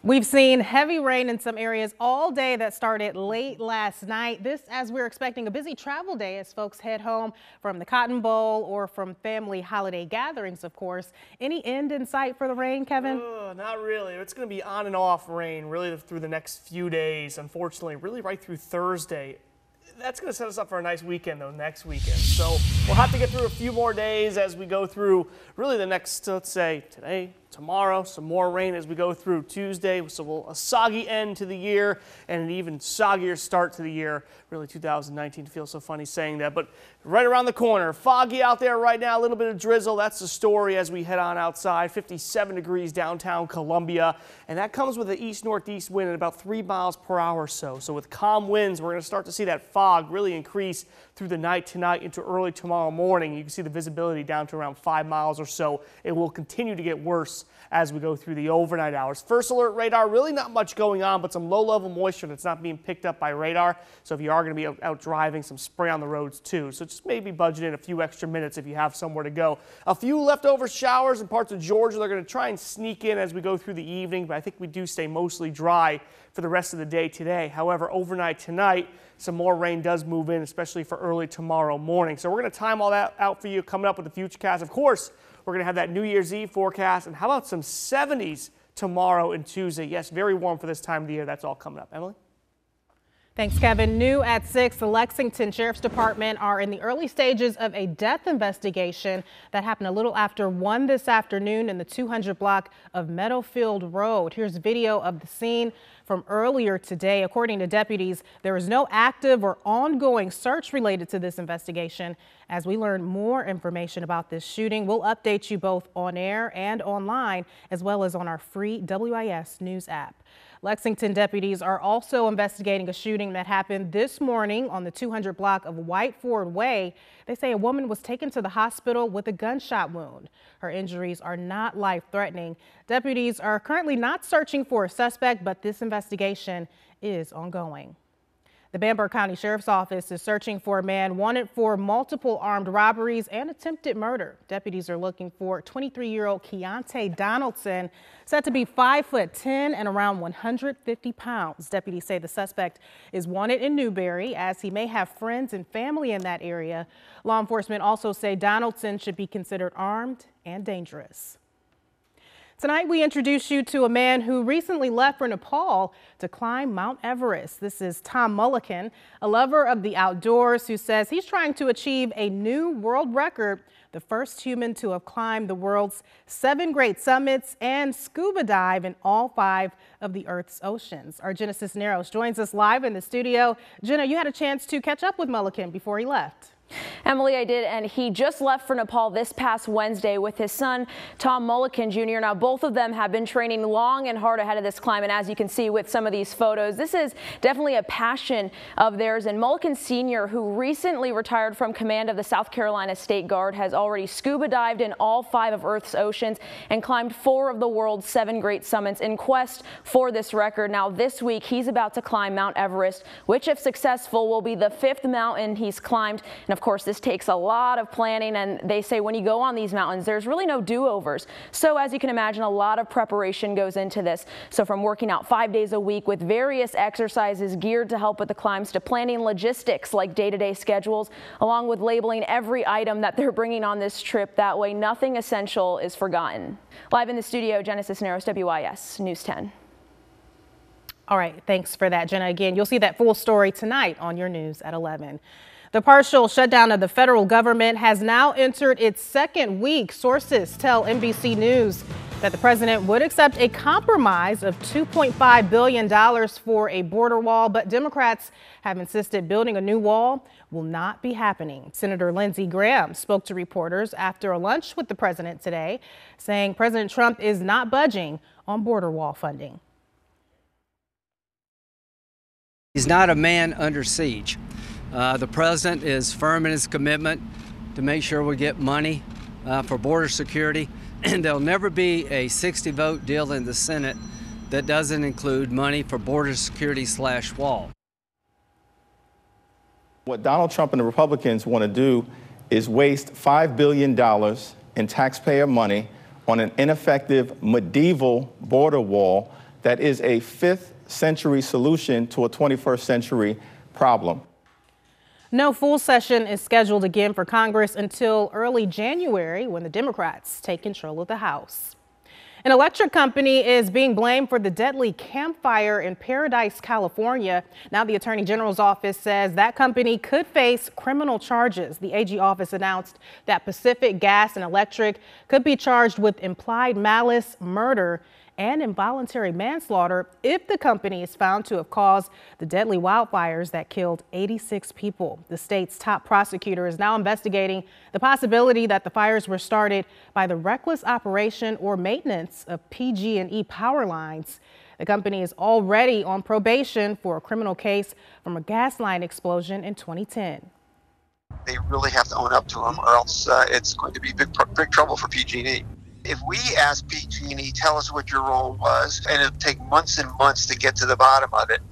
We've seen heavy rain in some areas all day that started late last night. This as we're expecting a busy travel day as folks head home from the Cotton Bowl or from family holiday gatherings, of course. Any end in sight for the rain, Kevin? Not really. It's going to be on and off rain really through the next few days, unfortunately, really right through Thursday. That's going to set us up for a nice weekend, though, next weekend. So we'll have to get through a few more days as we go through really the next, let's say, today, tomorrow, some more rain as we go through Tuesday. So a soggy end to the year and an even soggier start to the year. Really 2019 feels so funny saying that, but right around the corner. Foggy out there right now, a little bit of drizzle. That's the story as we head on outside. 57 degrees downtown Columbia, and that comes with an east-northeast wind at about 3 miles per hour or so. So with calm winds, we're going to start to see that fog really increase through the night tonight into early tomorrow morning. You can see the visibility down to around 5 miles or so. It will continue to get worse as we go through the overnight hours. First alert radar, really not much going on, but some low-level moisture that's not being picked up by radar. So if you are going to be out driving, some spray on the roads too. So just maybe budget in a few extra minutes if you have somewhere to go. A few leftover showers in parts of Georgia. They're going to try and sneak in as we go through the evening, but I think we do stay mostly dry for the rest of the day today. However, overnight tonight, some more rain does move in, especially for early tomorrow morning. So we're going to time all that out for you coming up with the Futurecast. Of course, we're going to have that New Year's Eve forecast. And how about some 70s tomorrow and Tuesday? Yes, very warm for this time of the year. That's all coming up. Emily? Thanks, Kevin. New at 6, the Lexington Sheriff's Department are in the early stages of a death investigation that happened a little after 1 this afternoon in the 200 block of Meadowfield Road. Here's video of the scene from earlier today. According to deputies, there is no active or ongoing search related to this investigation. As we learn more information about this shooting, we'll update you both on air and online, as well as on our free WIS News app. Lexington deputies are also investigating a shooting that happened this morning on the 200 block of White Ford Way. They say a woman was taken to the hospital with a gunshot wound. Her injuries are not life-threatening. Deputies are currently not searching for a suspect, but this investigation is ongoing. The Bamberg County Sheriff's Office is searching for a man wanted for multiple armed robberies and attempted murder. Deputies are looking for 23-year-old Keontae Donaldson, said to be 5'10" and around 150 pounds. Deputies say the suspect is wanted in Newberry as he may have friends and family in that area. Law enforcement also say Donaldson should be considered armed and dangerous. Tonight, we introduce you to a man who recently left for Nepal to climb Mount Everest. This is Tom Mulliken, a lover of the outdoors who says he's trying to achieve a new world record, the first human to have climbed the world's 7 great summits and scuba dive in all 5 of the Earth's oceans. Our Jenna Cisneros joins us live in the studio. Jenna, you had a chance to catch up with Mulliken before he left. Emily, I did, and he just left for Nepal this past Wednesday with his son, Tom Mulliken Jr. Now, both of them have been training long and hard ahead of this climb, and as you can see with some of these photos, this is definitely a passion of theirs. And Mulliken Sr., who recently retired from command of the South Carolina State Guard, has already scuba dived in all 5 of Earth's oceans and climbed 4 of the world's 7 great summits in quest for this record. Now, this week, he's about to climb Mount Everest, which, if successful, will be the 5th mountain he's climbed. And of course, this takes a lot of planning, and they say when you go on these mountains, there's really no do-overs. So as you can imagine, a lot of preparation goes into this. So from working out 5 days a week with various exercises geared to help with the climbs to planning logistics like day-to-day schedules, along with labeling every item that they're bringing on this trip. That way, nothing essential is forgotten. Live in the studio, Jenna Cisneros, WIS News 10. All right, thanks for that, Jenna. Again, you'll see that full story tonight on your news at 11. The partial shutdown of the federal government has now entered its 2nd week. Sources tell NBC News that the president would accept a compromise of $2.5 billion for a border wall, but Democrats have insisted building a new wall will not be happening. Senator Lindsey Graham spoke to reporters after a lunch with the president today, saying President Trump is not budging on border wall funding. He's not a man under siege. The president is firm in his commitment to make sure we get money for border security, and there'll never be a 60-vote deal in the Senate that doesn't include money for border security / wall. What Donald Trump and the Republicans want to do is waste $5 billion in taxpayer money on an ineffective medieval border wall that is a 5th century solution to a 21st century problem. No full session is scheduled again for Congress until early January when the Democrats take control of the House. An electric company is being blamed for the deadly campfire in Paradise, California. Now the Attorney General's office says that company could face criminal charges. The AG office announced that Pacific Gas and Electric could be charged with implied malice, murder, and involuntary manslaughter if the company is found to have caused the deadly wildfires that killed 86 people. The state's top prosecutor is now investigating the possibility that the fires were started by the reckless operation or maintenance of PG&E power lines. The company is already on probation for a criminal case from a gas line explosion in 2010. They really have to own up to them, or else it's going to be big trouble for PG&E. If we ask PG&E, tell us what your role was, and it'll take months and months to get to the bottom of it.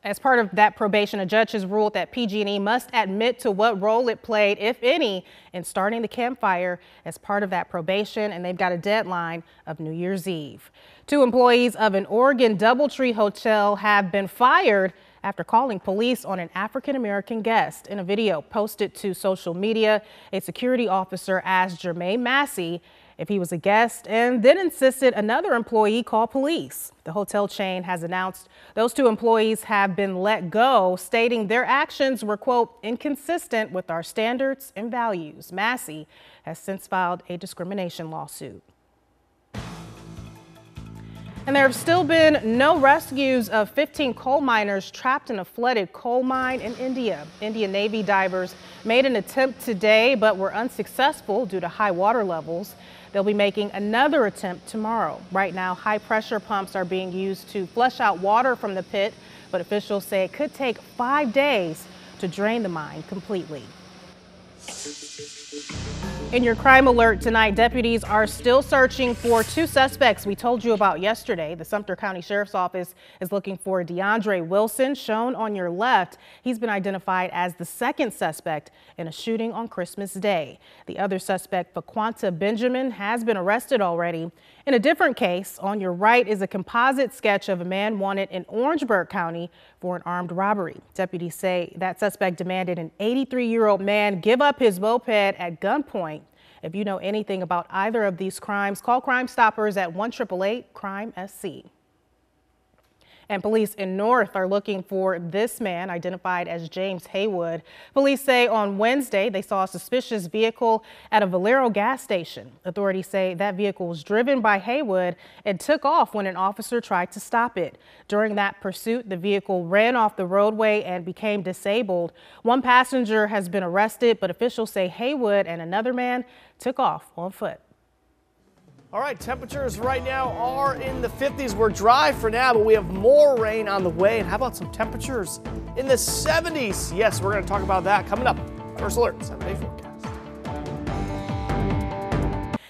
As part of that probation, a judge has ruled that PG&E must admit to what role it played, if any, in starting the campfire as part of that probation, and they've got a deadline of New Year's Eve. 2 employees of an Oregon DoubleTree hotel have been fired after calling police on an African-American guest. In a video posted to social media, a security officer asked Jermaine Massey if he was a guest and then insisted another employee call police. The hotel chain has announced those 2 employees have been let go, stating their actions were, quote, inconsistent with our standards and values. Massey has since filed a discrimination lawsuit. And there have still been no rescues of 15 coal miners trapped in a flooded coal mine in India. Indian Navy divers made an attempt today, but were unsuccessful due to high water levels. They'll be making another attempt tomorrow. Right now, high pressure pumps are being used to flush out water from the pit, but officials say it could take 5 days to drain the mine completely. In your crime alert tonight, deputies are still searching for 2 suspects we told you about yesterday. The Sumter County Sheriff's Office is looking for DeAndre Wilson, shown on your left. He's been identified as the 2nd suspect in a shooting on Christmas Day. The other suspect, Faquanta Benjamin, has been arrested already. In a different case, on your right is a composite sketch of a man wanted in Orangeburg County for an armed robbery. Deputies say that suspect demanded an 83-year-old man give up his moped at gunpoint. If you know anything about either of these crimes, call Crime Stoppers at 1-888-CRIME-SC. And police in North are looking for this man, identified as James Haywood. Police say on Wednesday they saw a suspicious vehicle at a Valero gas station. Authorities say that vehicle was driven by Haywood and took off when an officer tried to stop it. During that pursuit, the vehicle ran off the roadway and became disabled. 1 passenger has been arrested, but officials say Haywood and another man took off on foot. All right, temperatures right now are in the 50s. We're dry for now, but we have more rain on the way. And how about some temperatures in the 70s? Yes, we're going to talk about that coming up. First Alert, 7-day forecast.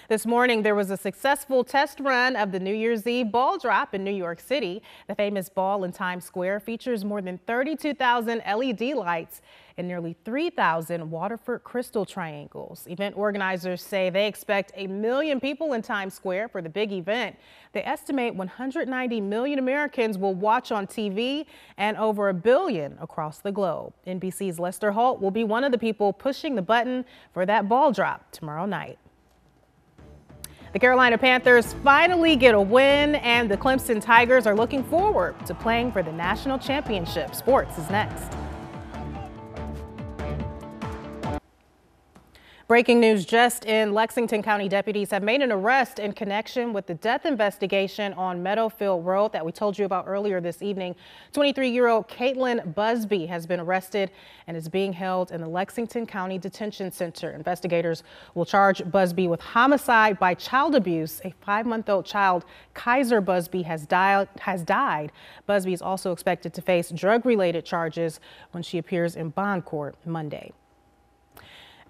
This morning, there was a successful test run of the New Year's Eve ball drop in New York City. The famous ball in Times Square features more than 32,000 LED lights and nearly 3,000 Waterford crystal triangles. Event organizers say they expect 1 million people in Times Square for the big event. They estimate 190 million Americans will watch on TV and over 1 billion across the globe. NBC's Lester Holt will be one of the people pushing the button for that ball drop tomorrow night. The Carolina Panthers finally get a win, and the Clemson Tigers are looking forward to playing for the national championship. Sports is next. Breaking news just in, Lexington County deputies have made an arrest in connection with the death investigation on Meadowfield Road that we told you about earlier this evening. 23-year-old Caitlin Busby has been arrested and is being held in the Lexington County Detention Center. Investigators will charge Busby with homicide by child abuse. A 5-month-old child, Kaiser Busby, has died. Busby is also expected to face drug-related charges when she appears in bond court Monday.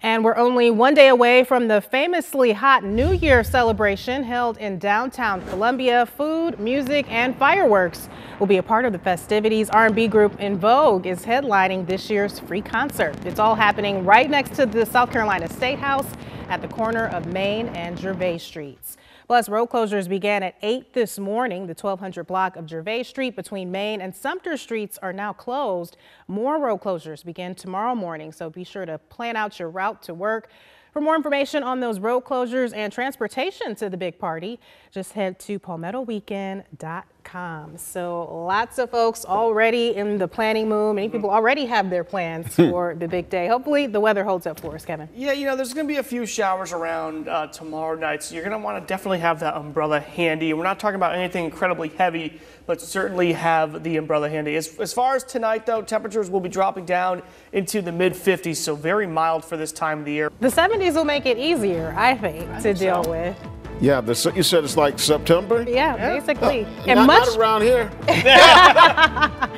And we're only 1 day away from the famously hot New Year celebration held in downtown Columbia. Food, music, and fireworks will be a part of the festivities. R&B group In Vogue is headlining this year's free concert. It's all happening right next to the South Carolina State House at the corner of Main and Gervais Streets. Plus, road closures began at 8 this morning. The 1200 block of Gervais Street between Main and Sumter Streets are now closed. More road closures begin tomorrow morning, so be sure to plan out your route to work. For more information on those road closures and transportation to the big party, just head to palmettoweekend.com. So lots of folks already in the planning mood. Many people already have their plans for the big day. Hopefully the weather holds up for us, Kevin. Yeah, you know, there's going to be a few showers around tomorrow night, so you're going to want to definitely have that umbrella handy. We're not talking about anything incredibly heavy, but certainly have the umbrella handy. As far as tonight, though, temperatures will be dropping down into the mid-50s, so very mild for this time of the year. The 70s will make it easier, I think, to deal with. Yeah, you said it's like September? Yeah, basically. And not around here.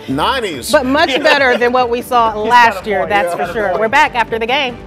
90s. But much better than what we saw last year, that's for sure. We're back after the game.